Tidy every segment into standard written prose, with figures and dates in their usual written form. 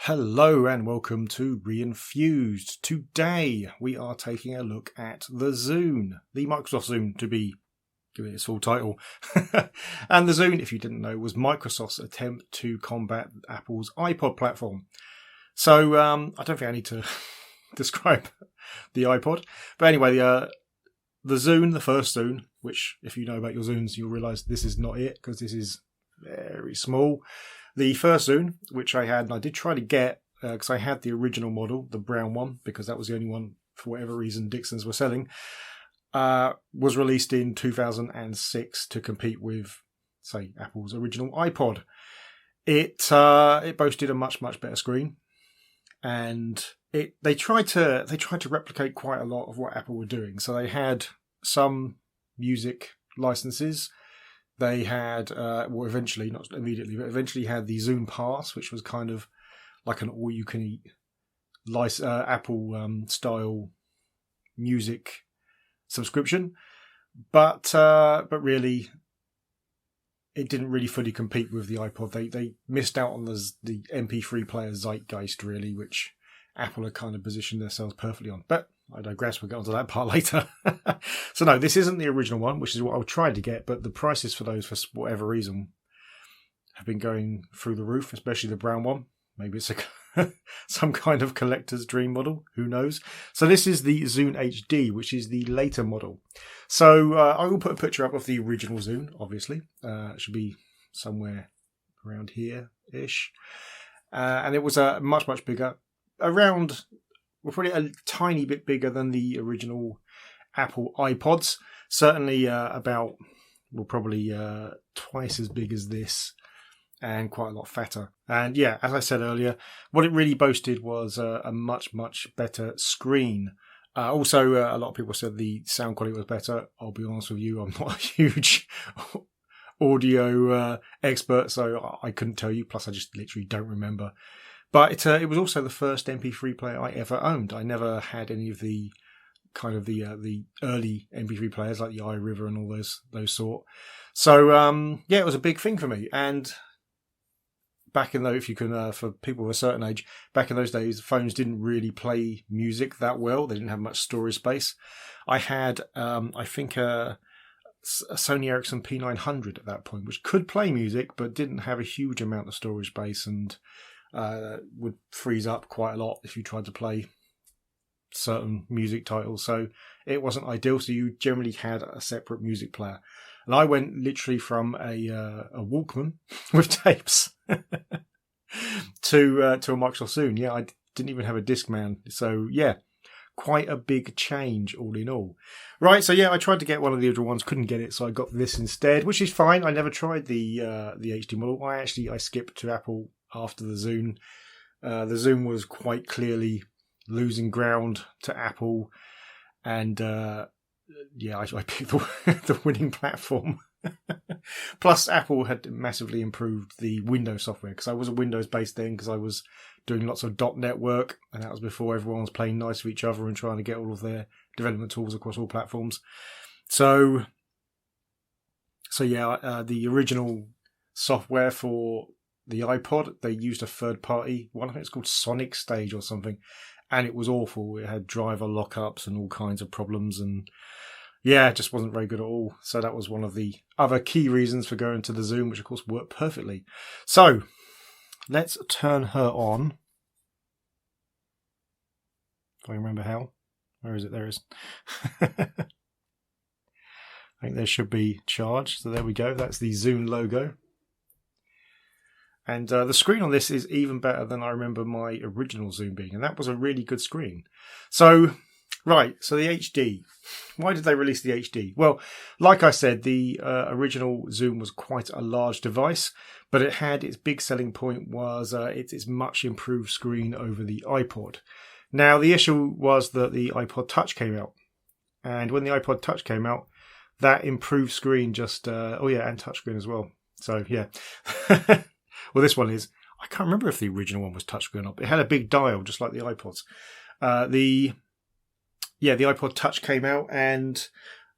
Hello and welcome to Re-enthused. Today we are taking a look at the Zune, the Microsoft Zune to be given its full title. And the Zune, if you didn't know, was Microsoft's attempt to combat Apple's iPod platform. So I don't think I need to describe the iPod. But anyway, the Zune, the first Zune, which if you know about your Zunes, you'll realise this is not it because this is very small. The first Zune, which I had, and I did try to get, because I had the original model, the brown one, because that was the only one, for whatever reason, Dixon's were selling, was released in 2006 to compete with, say, Apple's original iPod. It boasted a much better screen, and they tried to replicate quite a lot of what Apple were doing. So they had some music licenses. They had, eventually, not immediately, but eventually had the Zune Pass, which was kind of like an all-you-can-eat Apple-style music subscription. But really, it didn't really fully compete with the iPod. They missed out on the MP3 player zeitgeist, really, which Apple had kind of positioned themselves perfectly on. But I digress, we'll get onto that part later. So no, this isn't the original one, which is what I tried to get, but the prices for those, for whatever reason, have been going through the roof, especially the brown one. Maybe it's some kind of collector's dream model, who knows. So this is the Zune HD, which is the later model. So I will put a picture up of the original Zune, obviously. It should be somewhere around here-ish. And it was much bigger. Around... Well, probably a tiny bit bigger than the original Apple iPods. Certainly probably twice as big as this and quite a lot fatter. And yeah, as I said earlier, what it really boasted was a much better screen. Also, a lot of people said the sound quality was better. I'll be honest with you, I'm not a huge audio expert, so I couldn't tell you. Plus, I just literally don't remember. But it was also the first MP3 player I ever owned. I never had any of the kind of the early MP3 players like the iRiver and all those sort. So yeah, it was a big thing for me. And back in those, if you can, for people of a certain age, back in those days, phones didn't really play music that well. They didn't have much storage space. I had, I think, a Sony Ericsson P900 at that point, which could play music but didn't have a huge amount of storage space and would freeze up quite a lot if you tried to play certain music titles. So it wasn't ideal. So you generally had a separate music player. And I went literally from a Walkman with tapes to a Microsoft Zune. Yeah, I didn't even have a Discman. So yeah, quite a big change all in all. Right, so yeah, I tried to get one of the other ones, couldn't get it, so I got this instead, which is fine. I never tried the HD model. I skipped to Apple after the Zune. The Zune was quite clearly losing ground to Apple, and yeah, I picked the winning platform. Plus, Apple had massively improved the Windows software, because I was a Windows-based then, because I was doing lots of .NET work, and that was before everyone was playing nice with each other and trying to get all of their development tools across all platforms. So yeah, the original software for the iPod, they used a third-party one. I think it's called Sonic Stage or something, and it was awful. It had driver lockups and all kinds of problems, and yeah, it just wasn't very good at all. So that was one of the other key reasons for going to the Zune, which of course worked perfectly. So let's turn her on. If I remember how. Where is it? There it is. I think there should be charge. So there we go. That's the Zune logo. And the screen on this is even better than I remember my original Zune being. And that was a really good screen. So, right. So the HD. Why did they release the HD? Well, like I said, the original Zune was quite a large device. But it had its big selling point was its much improved screen over the iPod. Now, the issue was that the iPod Touch came out. And when the iPod Touch came out, that improved screen just... and touchscreen as well. So, yeah. Well, this one is... I can't remember if the original one was touchscreen or not. It had a big dial, just like the iPods. The iPod Touch came out, and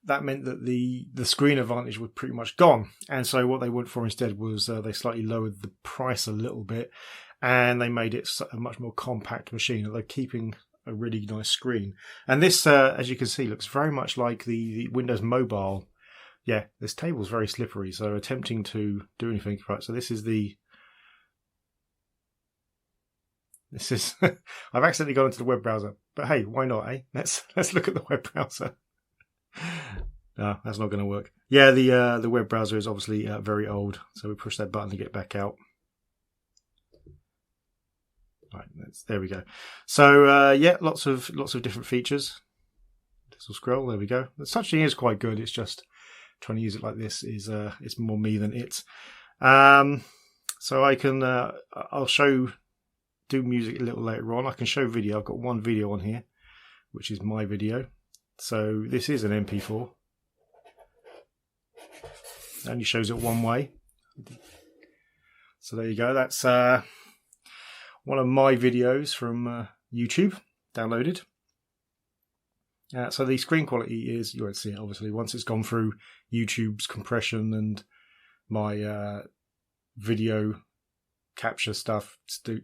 that meant that the screen advantage was pretty much gone. And so what they went for instead was they slightly lowered the price a little bit and they made it a much more compact machine. They're keeping a really nice screen. And this, as you can see, looks very much like the Windows Mobile. Yeah, this table's very slippery, so attempting to do anything. Right, so this is I've accidentally gone into the web browser, but hey, why not, eh? Let's look at the web browser. No, that's not going to work. Yeah, the web browser is obviously very old, so we push that button to get back out. Right, there we go. So yeah, lots of different features. This will scroll. There we go. The touching is quite good. It's just trying to use it like this is it's more me than it. So I can I'll do music a little later on. I can show video. I've got one video on here, which is my video. So this is an MP4. It only shows it one way. So there you go. That's one of my videos from YouTube downloaded. So the screen quality is, you won't see it obviously, once it's gone through YouTube's compression and my video capture stuff,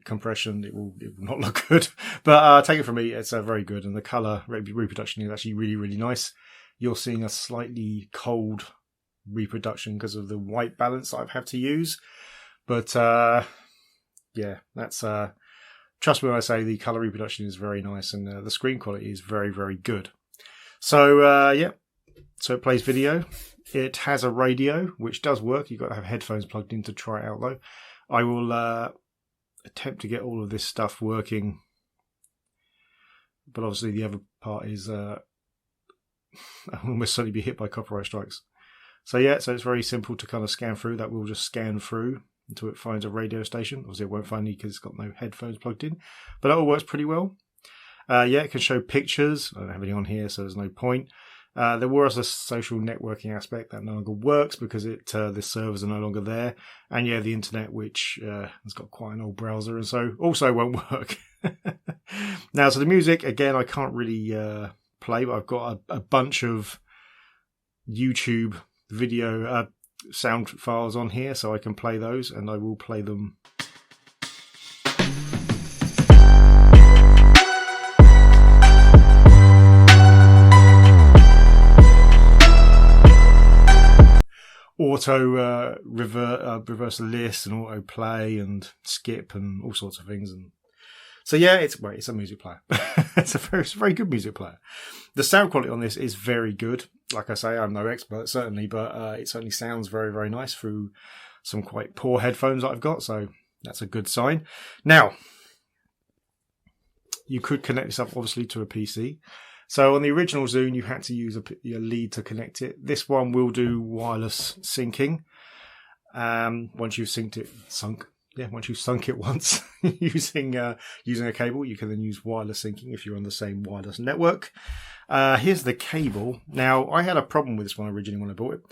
compression, it will not look good. But take it from me, it's very good, and the colour reproduction is actually really, really nice. You're seeing a slightly cold reproduction because of the white balance I've had to use. But yeah, that's trust me when I say the colour reproduction is very nice, and the screen quality is very, very good. So yeah, so it plays video. It has a radio, which does work. You've got to have headphones plugged in to try it out though. I will attempt to get all of this stuff working, but obviously the other part is I'll almost certainly be hit by copyright strikes. So yeah, so it's very simple to kind of scan through. That will just scan through until it finds a radio station. Obviously it won't find any because it's got no headphones plugged in, but that all works pretty well. Yeah, it can show pictures. I don't have any on here, so there's no point. There was a social networking aspect that no longer works because the servers are no longer there. And yeah, the internet, which has got quite an old browser, and so also won't work. Now, so the music, again, I can't really play, but I've got a bunch of YouTube video sound files on here, so I can play those, and I will play them. Auto reverse the list and auto play and skip and all sorts of things. And so yeah, it's a music player. It's a very good music player. The sound quality on this is very good. Like I say, I'm no expert certainly, but it certainly sounds very, very nice through some quite poor headphones that I've got. So that's a good sign. Now, you could connect this up obviously to a PC. So on the original Zune, you had to use a lead to connect it. This one will do wireless syncing. Once you've sunk it once using a cable, you can then use wireless syncing if you're on the same wireless network. Here's the cable. Now, I had a problem with this one originally when I bought it.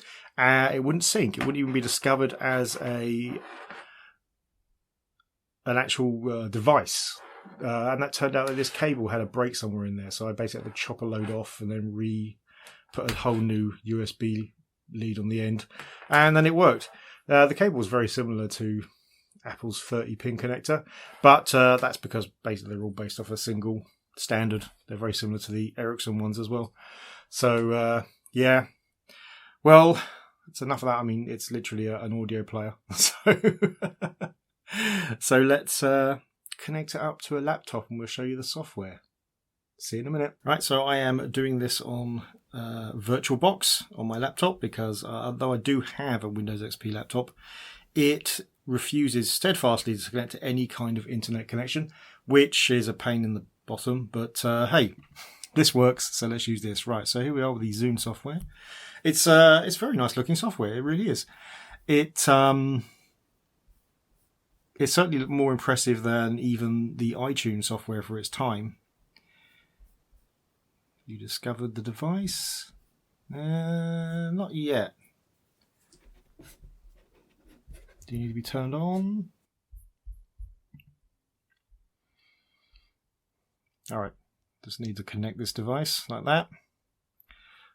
It wouldn't sync. It wouldn't even be discovered as an actual device. And that turned out that this cable had a break somewhere in there, so I basically had to chop a load off and then put a whole new USB lead on the end, and then it worked. The cable was very similar to Apple's 30-pin connector, but that's because basically they're all based off a single standard. They're very similar to the Ericsson ones as well. So yeah, well, it's enough of that. I mean, it's literally an audio player. So let's connect it up to a laptop and we'll show you the software. See you in a minute. Right, so I am doing this on VirtualBox on my laptop because although I do have a Windows XP laptop, it refuses steadfastly to connect to any kind of internet connection, which is a pain in the bottom, but hey, this works, so let's use this. Right, so here we are with the Zune software. It's very nice looking software, it really is. It's certainly more impressive than even the iTunes software for its time. You discovered the device? Not yet. Do you need to be turned on? All right, just need to connect this device like that.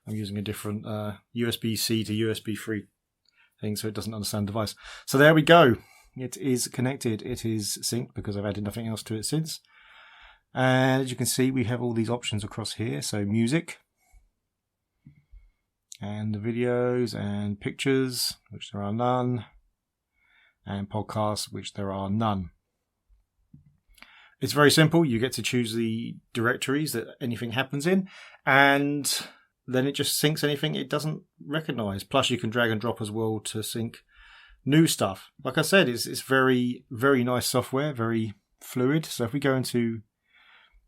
I'm using a different USB-C to USB 3 thing, so it doesn't understand the device. So there we go. it is connected. It is synced because I've added nothing else to it since. And as you can see, we have all these options across here. So music, and the videos, and pictures, which there are none, and podcasts, which there are none. It's very simple. You get to choose the directories that anything happens in, and then it just syncs anything it doesn't recognize. Plus, you can drag and drop as well to sync new stuff. Like I said, it's very, very nice software, very fluid. So if we go into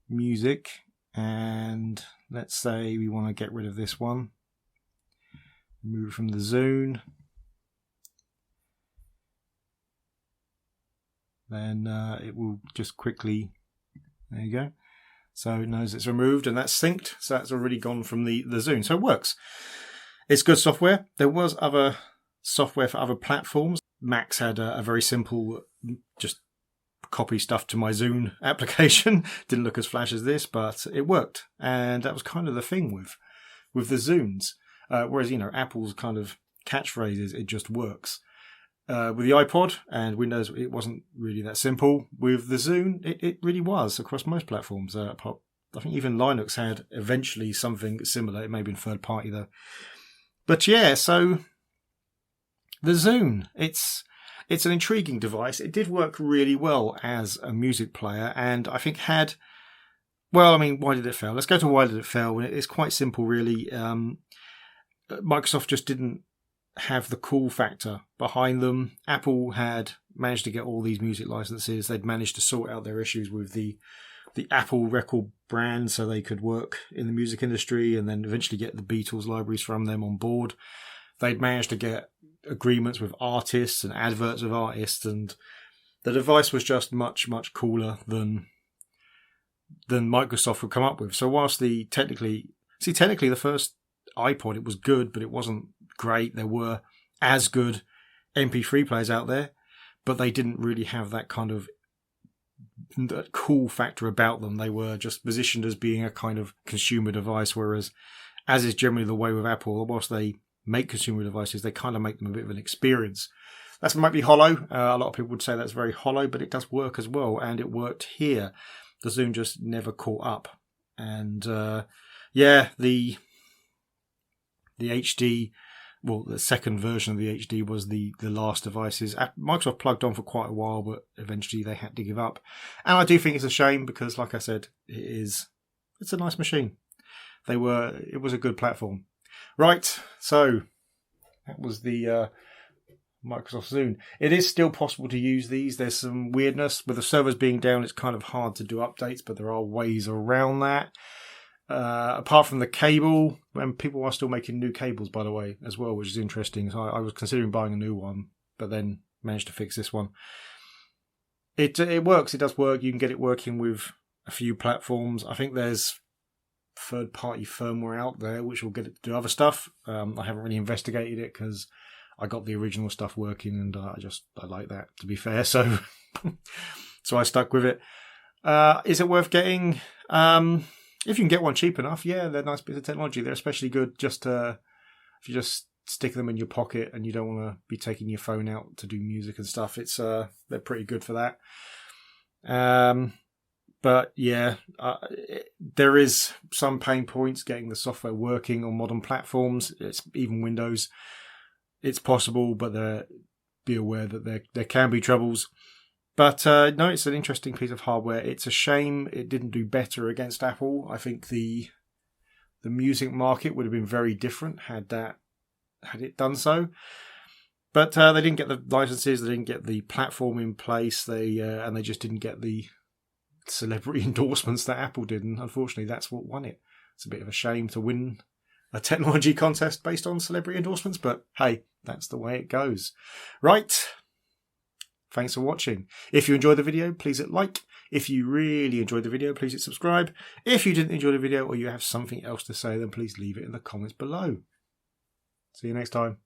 music, and let's say we want to get rid of this one, move it from the Zune, then it will just quickly, there you go. So it knows it's removed, and that's synced. So that's already gone from the Zune. So it works. It's good software. There was other software for other platforms. Macs had a very simple, just copy stuff to my Zune application. Didn't look as flash as this, but it worked. And that was kind of the thing with the Zunes. Whereas, Apple's kind of catchphrase is, it just works. With the iPod and Windows, it wasn't really that simple. With the Zune, it really was across most platforms. I think even Linux had eventually something similar. It may have been third party though. But yeah, so the Zune, it's an intriguing device. It did work really well as a music player, and I think why did it fail? Let's go to why did it fail. It's quite simple, really. Microsoft just didn't have the cool factor behind them. Apple had managed to get all these music licenses. They'd managed to sort out their issues with the Apple record brand so they could work in the music industry, and then eventually get the Beatles libraries from them on board. They'd managed to get agreements with artists and adverts with artists, and the device was just much, much cooler than Microsoft would come up with. So whilst technically the first iPod, it was good, but it wasn't great. There were as good MP3 players out there, but they didn't really have that kind of that cool factor about them. They were just positioned as being a kind of consumer device, whereas, as is generally the way with Apple, whilst they make consumer devices, they kind of make them a bit of an experience. That might be hollow. A lot of people would say that's very hollow, but it does work as well, and it worked here. The Zune just never caught up. And the HD, the second version of the HD was the last devices. Microsoft plugged on for quite a while, but eventually they had to give up. And I do think it's a shame because, like I said, it's a nice machine. It was a good platform. Right, so that was the Microsoft Zune. It is still possible to use these. There's some weirdness. With the servers being down, it's kind of hard to do updates, but there are ways around that. Apart from the cable, and people are still making new cables, by the way, as well, which is interesting. So I was considering buying a new one, but then managed to fix this one. It works. It does work. You can get it working with a few platforms. I think there's third-party firmware out there which will get it to do other stuff. I haven't really investigated it because I got the original stuff working, and I like that, to be fair. So so I stuck with it. Is it worth getting? If you can get one cheap enough, yeah, they're nice bits of technology. They're especially good if you just stick them in your pocket and you don't want to be taking your phone out to do music and stuff. They're pretty good for that. But yeah, there is some pain points getting the software working on modern platforms. It's even Windows. It's possible, but be aware that there can be troubles. But no, it's an interesting piece of hardware. It's a shame it didn't do better against Apple. I think the music market would have been very different had it done so. But they didn't get the licenses, they didn't get the platform in place, and they just didn't get the celebrity endorsements that Apple did. And unfortunately, that's what won it. It's a bit of a shame to win a technology contest based on celebrity endorsements, but hey, that's the way it goes. Right. Thanks for watching. If you enjoyed the video, please hit like. If you really enjoyed the video, please hit subscribe. If you didn't enjoy the video or you have something else to say, then please leave it in the comments below. See you next time.